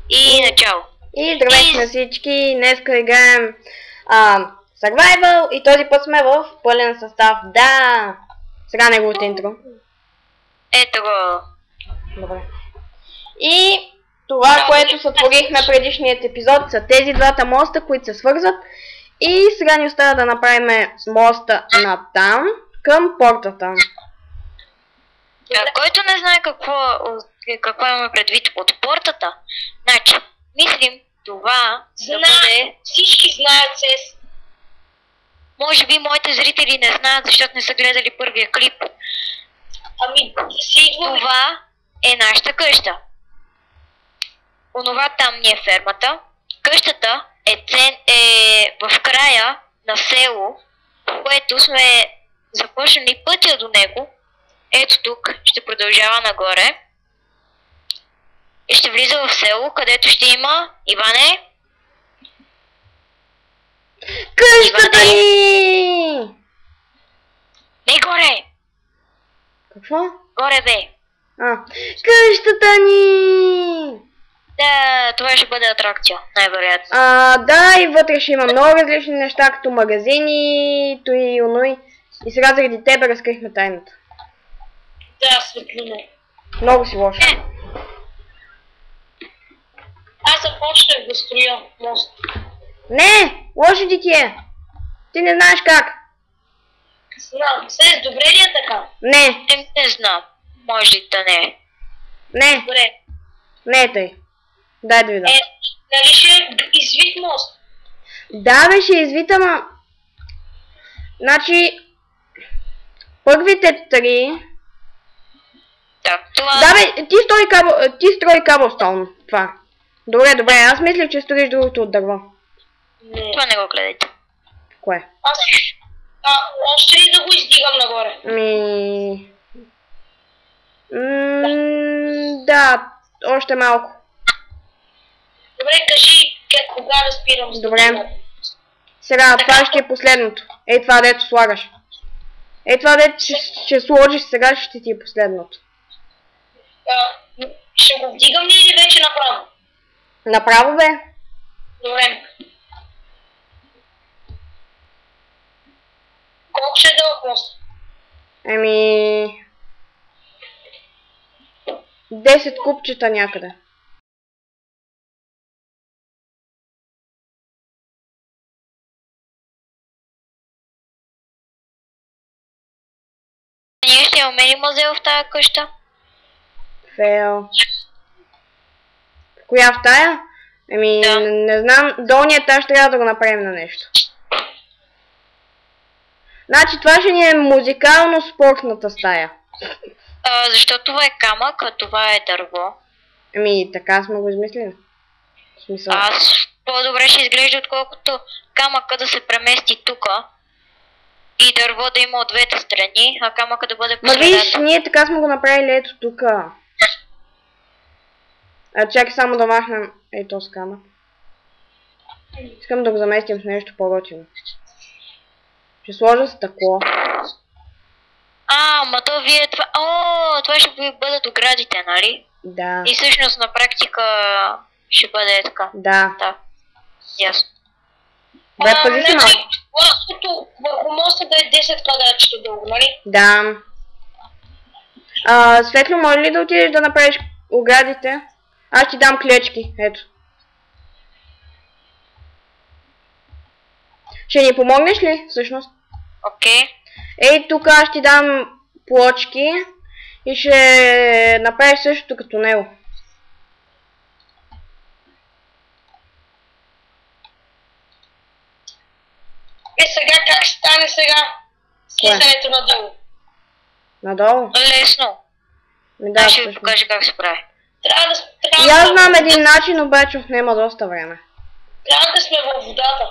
И начало. И здравейте на всички, днеска играем Survival и този път сме в пълен състав. Да! Сега неговото интро. Ето го. Добре. И това, което сътворихме предишният епизод, са тези двата моста, които се свързват. И сега ни остава да направим моста на там, към портата. Който не знае какво имаме предвид от портата, значи, мислим това да бъде... Всички знаят се. Може би моите зрители не знаят, защото не са гледали първия клип. Ами, си идваме. Това е нашата къща. Онова там ни е фермата. Къщата е в края на село, което сме започнали пътя до него. Ето тук ще продължава нагоре. И ще влиза в село, където ще има, Иване, Къщата ни! не горе! Какво? Горе бе! Къщата ни! Да, това ще бъде атракция, най-вероятно. Да, и вътре ще има много различни неща, като магазини, той и оной. И сега заради тебе разкрихме тайната. Да, светлина. Много си лошо. Аз започнах да строя мост. Не! Лошо дитие! Ти не знаеш как. Знам. Се, добре ли е така? Не! Не знам. Може и да не. Не! Добре. Не е тъй. Дай да видя. Нали ще извих мост? Да, бе, ще извитам. Значи, първите три... Так, това... Да, бе, ти строй каблстоун. Това. Добре, аз мислих, че строиш другото от дърво. Не. Това не го гледайте. Кое? Още ли да го издигам нагоре? Да, още малко. Добре, кажи кога да спирам. Добре. Сега, това ще е последното. Ей това, дето слагаш. Ей това, дето ще сложиш сега, ще ти е последното. Ще го вдигам ли или вече направо? Направо, бе. Добре. Колко ще е дълъг мост? 10 купчета някъде. Ние ще имаме ли музей в тая къща? Фейл. Коя в тая? Да. Не знам. Долният етаж трябва да го направим на нещо. Значи това ще ни е музикално-спортната стая. Защото това е камък, а това е дърво. Така сме го измислили. В смисъл. По-добре ще изглежда, отколкото камъка да се премести тука. И дърво да има от двете страни, а камъка да бъде по средата. Виж, ние така сме го направили ето тука. Чакай само да махнем ето с камък. Искам да го заместим с нещо по-готино. Ще сложа стъкло. Ама то вие това... това ще бъдат оградите, нали? Да. И всъщност на практика ще бъде така. Да. Ясно. Бе, пази си малко. Лаското върху моста да е 10 квадратчета дълго, нали? Да. Светло, може ли да отидеш да направиш оградите? Аз ти дам клечки, ето. Ще ни помогнеш ли, всъщност? Окей. Ей, тук аз ти дам плочки и ще направиш същото като него. Сега как стане сега? Слизането надолу. Надолу? Лесно. Да, ще ви покажа как се прави. И аз знам един начин, обаче отнема доста време. Трябва да сме във водата.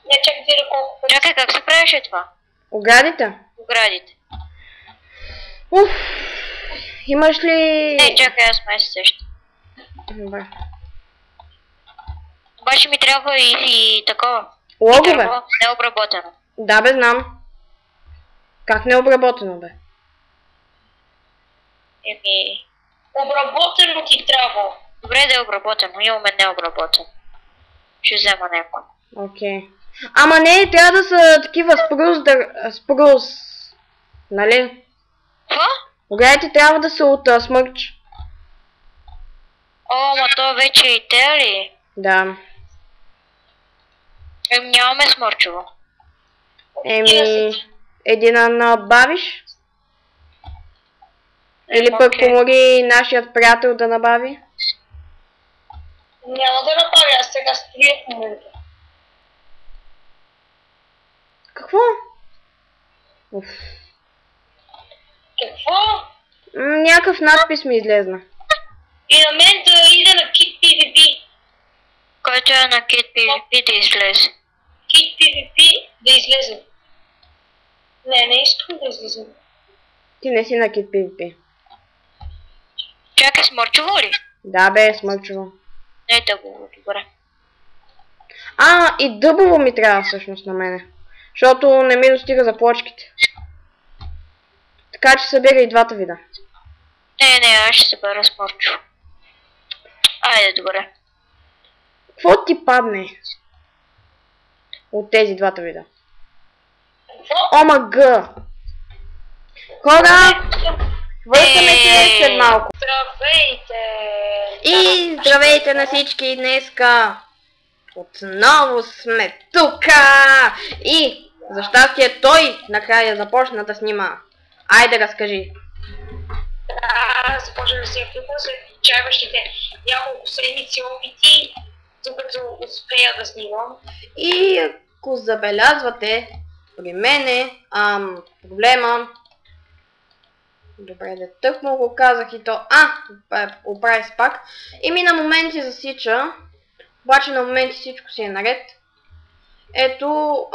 Не, чакай да колко пъти. Чакай, как се правеше това? Оградите? Оградите. Имаш ли... Не, чакай, аз май се сещам. Добре. Обаче ми трябва и такова. Логове? Необработено. Да, бе, знам. Как необработено, бе? Обработено ти трябва. Добре да е обработено, имаме необработен. Ще взема някой. Окей. Ама не, трябва да са такива спрус. Нали? Какво? Оградите трябва да са от смърч. О, ма то вече и те ли? Да. Нямаме смърчево. Един набавиш? Или пък Окей. помоги нашият приятел да набави? Няма да направя, аз сега строя в момента. Какво? Уф. Какво? Някакъв надпис ми излезна. И на мен да иде на Kit PvP. Който е на Kit PvP да излезе. Kit PvP да излезе. Не искам да излезе. Ти не си на Kit PvP. Чакай, смърчево ли? Да бе, смърчево. Не дъбово, добре. И дъбово ми трябва всъщност на мене. Защото не ми достига за плочките. Така че събира и двата вида. Не, аз ще се бера смърчево. Айде, добре. Какво ти падне? От тези двата вида. Какво? ОМГ! Хора, въртаме се след малко. Здравейте! И здравейте на всички днеска! Отново сме тука! И за щастие той накрая започна да снима. Айде разкажи. Да, започвам да се клипа след чайващите няколко седмици опити, докато успея да снимам. И ако забелязвате при мене проблема, добре, да тъкмо го казах и то, оправи се пак, и ми на моменти засича, обаче на моменти всичко си е наред. Ето,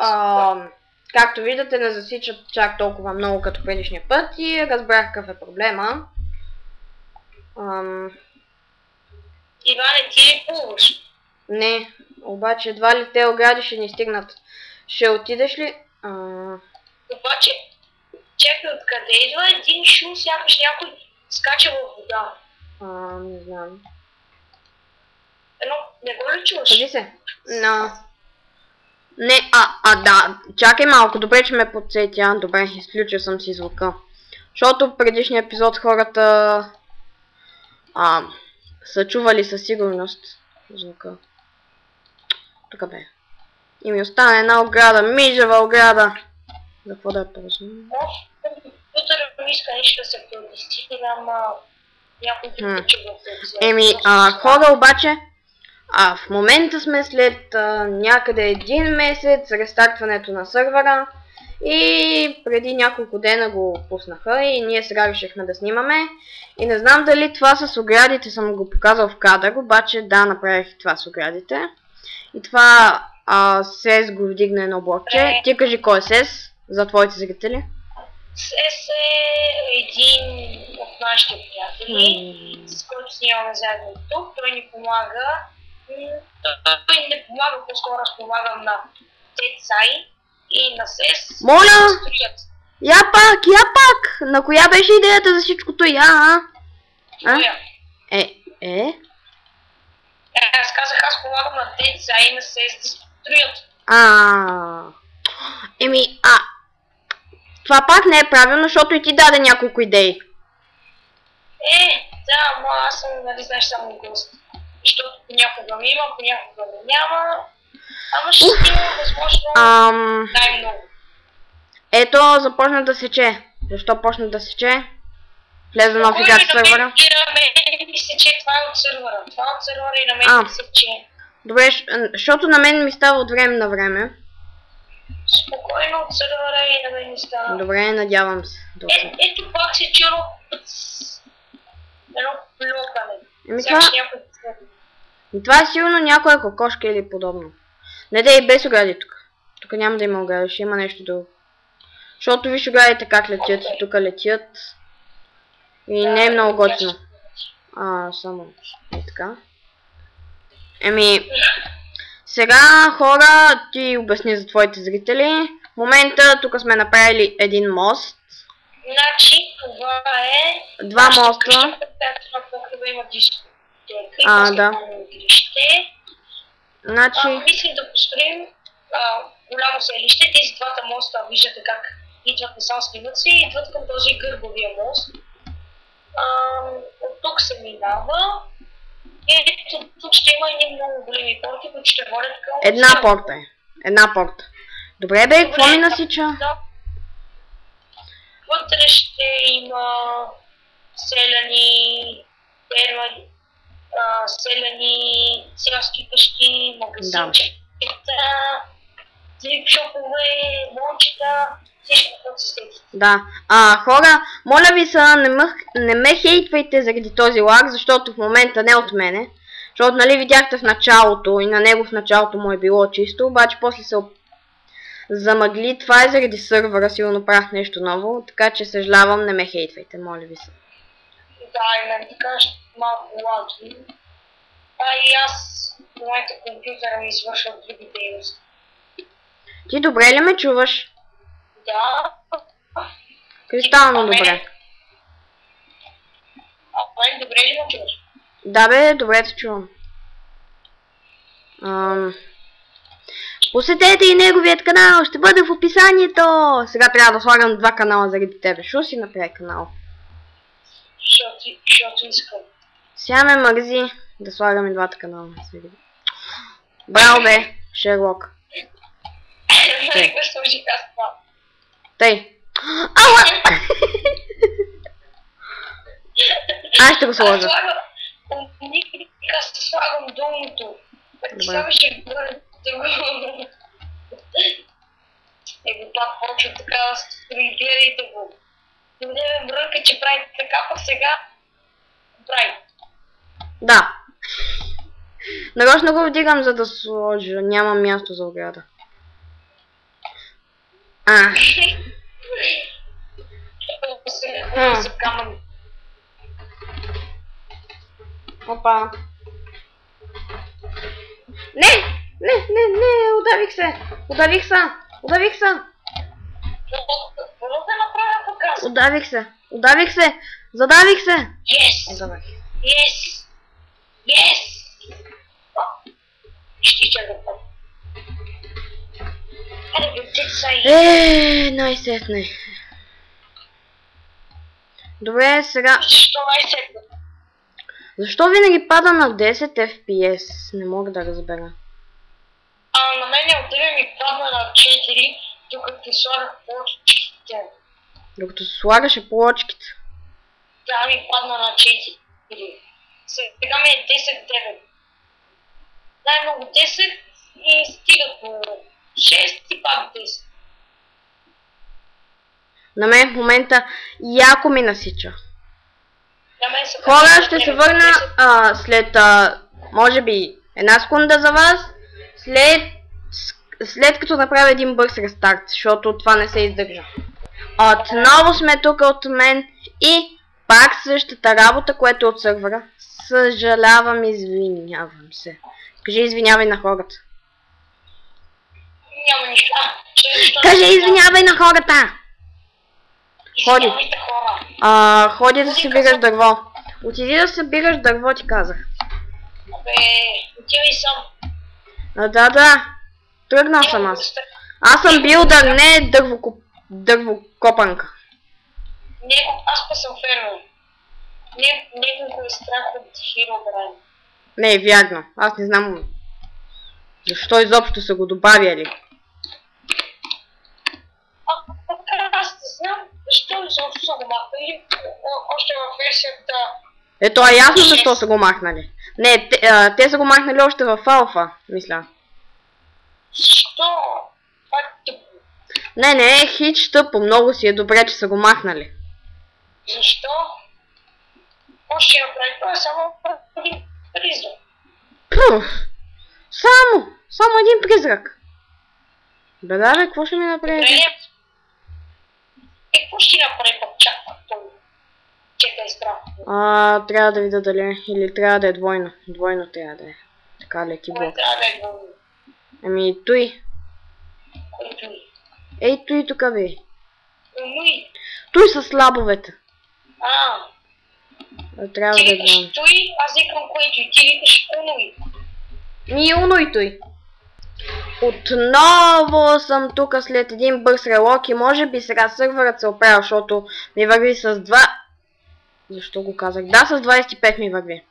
както виждате, не засичат чак толкова много като предишния път и разбрах какъв е проблема. Иване, ти ли плуваш? Не, обаче едва ли те огради ще ни стигнат. Ще отидеш ли? Обаче, чакай, откъде идва един шум, сякаш някой скача в вода. Не знам. Едно, не го ли чуваш? Къди се? Не, да, чакай малко, добре, че ме подсетя. Добре, изключил съм си звука. Защото в предишния епизод хората са чували със сигурност звука. Тук бе. И ми остана една ограда, мижава ограда. За какво да я ползвам? Компютъра ми иска нещо да се актуализира, ама някой друг че го актуализира. Хора обаче, в момента сме след някъде един месец рестартването на сървъра и преди няколко дена го пуснаха и ние сега решихме да снимаме и не знам дали това с оградите съм го показал в кадър, обаче да, направих това с оградите и това СЕС го вдигна едно блокче. Ти кажи кой е СЕС за твоите зрители? СЕС е един от нашите приятели, с който снимаме заедно тук, той ни помага. Той не помага, по-скоро аз помагам на Тецай и на СЕС. Моля! Я пак! На коя беше идеята за всичкото Коя? Аз казах, аз помагам на Тецай и на СЕС да строят. Това пак не е правилно, защото и ти даде няколко идеи. Да, ама аз съм, нали знаеш, само гост. Защото понякога ми има, понякога ми няма. Ама ще има възможно най-много. Ето, започна да сече. Защо почна да сече? Влезе нов играч в сървъра. И на мен ми сече, това е от сървъра. Това е от сървъра и на мен ми сече. Добре, защото на мен ми става от време на време. Спокойно от сървъра и на мен ми става. Добре, надявам се. Ето пак се чу едно плюкане. Това е сигурно някоя кокошка или подобно. Не да и без огради тук. Тук няма да има огради, ще има нещо друго. Защото виж оградите как летят и тук летят. И не е много готино. Само е така. Сега хора, ти обясни за твоите зрители. В момента тук сме направили един мост. Значи това е... Два моста. клуба има дискотека и Да. баскетболно игрище. Значи... Мислим да построим голямо селище. Тези двата моста, виждате как идват насам, снимат се и идват към този гърбовия мост. От тук се минава и тук ще има едни много големи порти, които ще водят към... Една порта. Добре бе, какво ми насича? Да. Вътре ще има селяни, фермери, селяни, селски къщи, магазинчета, трипшопове, мончета, всичко, което се сети. Да. Хора, моля ви се, не ме хейтвайте заради този лаг, защото в момента не от мене. Защото, нали, видяхте в началото и на него в началото му е било чисто, обаче после се замъгли. Това е заради сървъра, сигурно правих нещо ново, така че съжалявам, не ме хейтвайте, моля ви се. Да, и мен така малко лаги. И аз в момента компютъра ми извършва други дейности. Ти добре ли ме чуваш? Да. Кристално добре. Мен добре ли ме чуваш? Да бе, добре те чувам. Посетете и неговият канал, ще бъде в описанието. Сега трябва да слагам 2 канала заради тебе. Шо си направи канал? Защото искам. Сега ме мързи да слагаме 2 канала. Браво бе, Шерлок. Тъй. Ала! Аз ще го сложа. Аз ще слагам долното. Сега ще бъде друго. Пак почва така да строи, гледайте го. Не ме мрънка, че прави така, пък сега прави. Да. Нарочно го вдигам, за да сложа. Няма място за ограда. Опа. Не, удавих се. Задавих се. Yes. Ще чакам. Най-сетне. Добре, сега... Защо най-сетне? Защо винаги пада на 10 FPS? Не мога да разбера. На мен отдавна ми падна на 4, докато слагах плочките. Докато слагаше плочките? Да, ми падна на 4. Сега ми е 10-9. Най-много 10 и стига до 6 и пак 10. На мен в момента яко ми насича. Хора, ще се върна след, може би, 1 секунда за вас, след като направя един бърз рестарт, защото това не се издържа. Отново сме тук от мен и пак същата работа, което от сървъра. Съжалявам, извинявам се. Кажи извинявай на хората. Няма нищо. Кажи извинявай на хората! Ходи. Ходи да събираш дърво. Отиди да събираш дърво, ти казах. Отивай сам. Да. Тръгнал съм аз. Аз съм билдър, не дървокопанка. Аз па съм фермер. Него го е страх от Herobrine. Не е вярно. Аз не знам защо изобщо са го добавяли. Аз не знам защо изобщо са го махнали. Още във версията... Ето, ясно защо са го махнали. Не, те са го махнали още в алфа, мисля. Защо? Това е тъпо. Не е хич тъпо, много си е добре, че са го махнали. Защо? Още направи това само един призрак. Само един призрак. Бе, какво ще ми направи? Какво ще направи пък чак това? Чекай страх. Трябва да видя дали, или трябва да е двойно. Двойно трябва да е. Така леки блок. Трябва да е двойно. Ами, той. Кой той? Ей, той тук бе. Той. Той с слабовете. Трябва Ти да викаш знам. той, аз викам което и ти викаш унои. Ни уно и той. Отново съм тук след един бърз релок и може би сега сървърът се оправя, защото ми върви с 2... Защо го казах? Да, с 25 ми върви.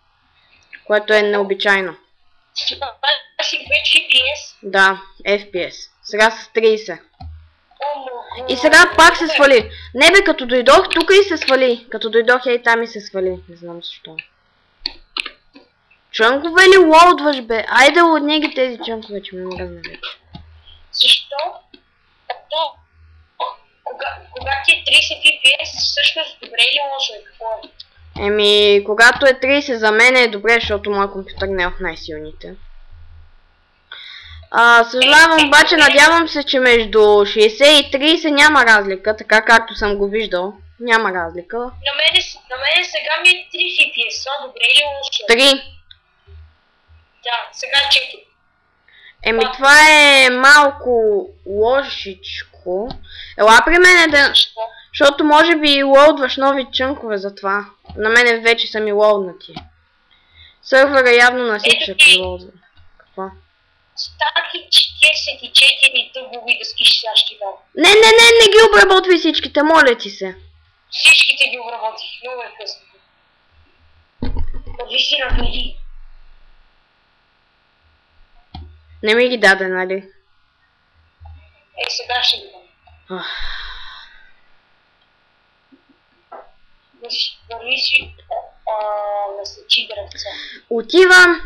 Което е необичайно. Това си 5 FPS. Да, FPS. Сега с 30. Ого. И сега пак се свали. Не бе, като дойдох тук и се свали. Като дойдох ей там и се свали. Не знам защо. Чънкове ли лоудваш бе? Айде лодни ги тези чънкове, че ме мръзна вече. Защо? Кога ти е 30 FPS, всъщност добре или лошо е? Какво е? Еми, когато е 30 за мен е добре, защото моят компютър не е от най-силните. Съжалявам, обаче надявам се, че между 60 и 30 няма разлика, така както съм го виждал. Няма разлика. На мене сега ми е 3 FPS, това добре или лошо? 3. Да, сега 4. Еми, това е малко лошичко. Ела при мен да... Защо? Защото може би лоудваш нови чънкове за това. На мене вече са ми лоуднати. Сървъра явно насича при лоудване. Какво? Стати 44 дъбови дъски сега ще дам. Не ги обработвай всичките, моля ти се. Всичките ги обработих, много е късно. Върви си навери. Не ми ги даде, нали? Сега ще ги дам. Върви си насечи дръвца. Отивам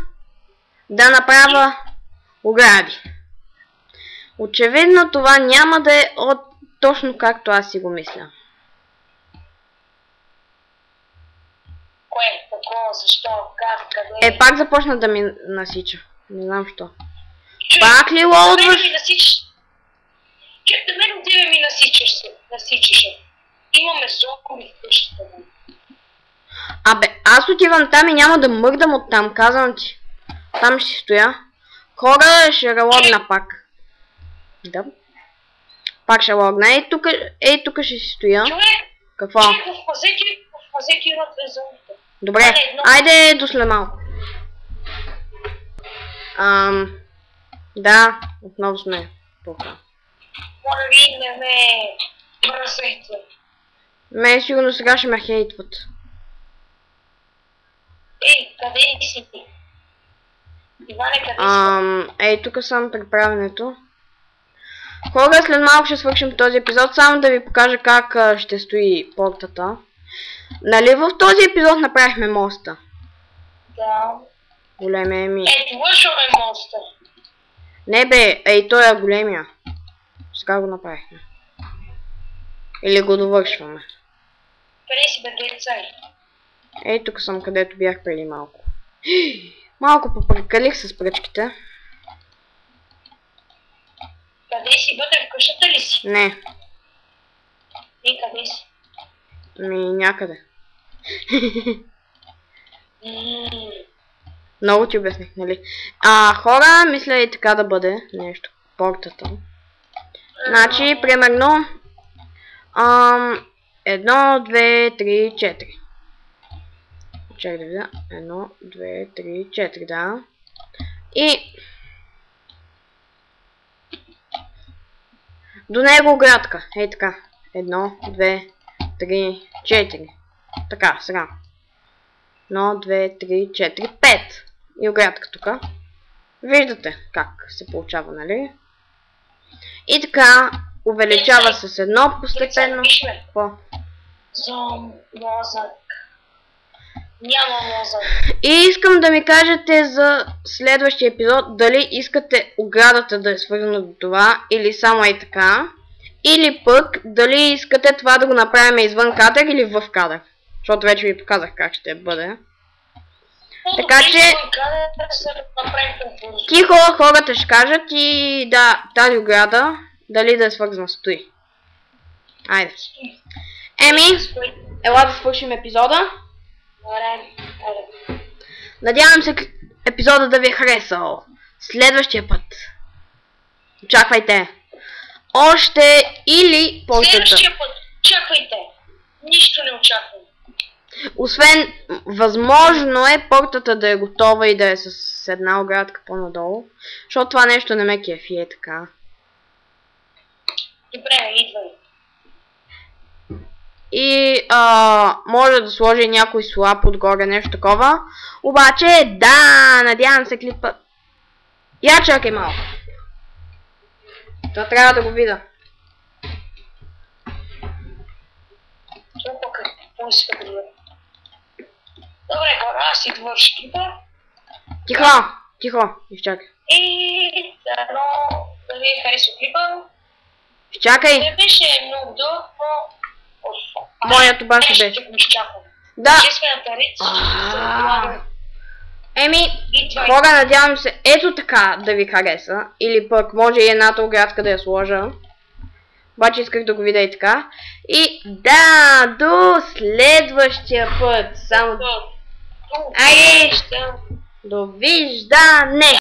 да направя огради. Очевидно това няма да е точно както аз си го мисля. Кое? Какво? Защо? Как? Къде? Пак започна да ми насича. Не знам що. Пак ли лоудваш? На мен отдеве ми насичаше. Имаме зомби в къщата. Абе, аз отивам там и няма да мърдам оттам, казвам ти. Там ще стоя. Хора, ще релогна пак. Да. Пак ще логна. Ей тук ще си стоя. Човек! Какво? Човек, в пазети имат две зомбите. Добре, айде до след малко. Да, отново сме тук. Моля ви, не ме мразете. Ме сигурно сега ще ме хейтват. Къде си ти? Иване, къде си? Ей, тук съм при правенето. Хора, след малко ще свършим този епизод, само да ви покажа как ще стои портата. Нали в този епизод направихме моста? Да. Големия ми. Това ще е моста. Не бе, ей, той е големия. Сега го направихме. Или го довършваме. Къде си бе, деца? Ей, тук съм, където бях преди малко. Малко попрекалих с пръчките. Къде си? Вътре в къщата ли си? Не. И къде си? Някъде. Много ти обясних, нали? Хора, мисля и така да бъде нещо. Портата. Значи, примерно... 1, 2, 3, 4. Чакай да видя. 1, 2, 3, 4, да. И... до него оградка. Ей така. 1, 2, 3, 4. Така, сега. 1, 2, 3, 4, 5. И оградка тук. Виждате как се получава, нали? И така, увеличава с едно постепенно. Какво? Мозък. Няма мозък. И искам да ми кажете за следващия епизод, дали искате оградата да е свързана до това, или само е така. Или пък, дали искате това да го направим извън кадър или в кадър. Защото вече ви показах как ще бъде. Така че... тихо, хората ще кажат и да, тази ограда, дали да е свързана с той. Айде. Ела да свършим епизода. Надявам се епизода да ви е харесал. Следващия път. Очаквайте. Още или портата. Следващия път. Чакайте. Нищо не очаквам. Освен, възможно е портата да е готова и да е с една оградка по-надолу. Защото това нещо не ме кефи е така. Добре, идвай. И може да сложи някой слаб отгоре, нещо такова. Обаче, да, надявам се клипа. Я чакай малко. Това трябва да го видя. Това какво иска да бъде. Добре, хора, аз и довърши клипа. Тихо, тихо, изчакай. И заедно да ви хареса клипа. Изчакай. Не беше много дълъг, но... Моят обаче беше. Ще го изчаквам. Да. Обществената реч. Еми, хора, надявам се ето така да ви хареса. Или пък може и едната оградка да я сложа. Обаче исках да го видя и така. И да, до следващия път. Само... Айде! Довиждане!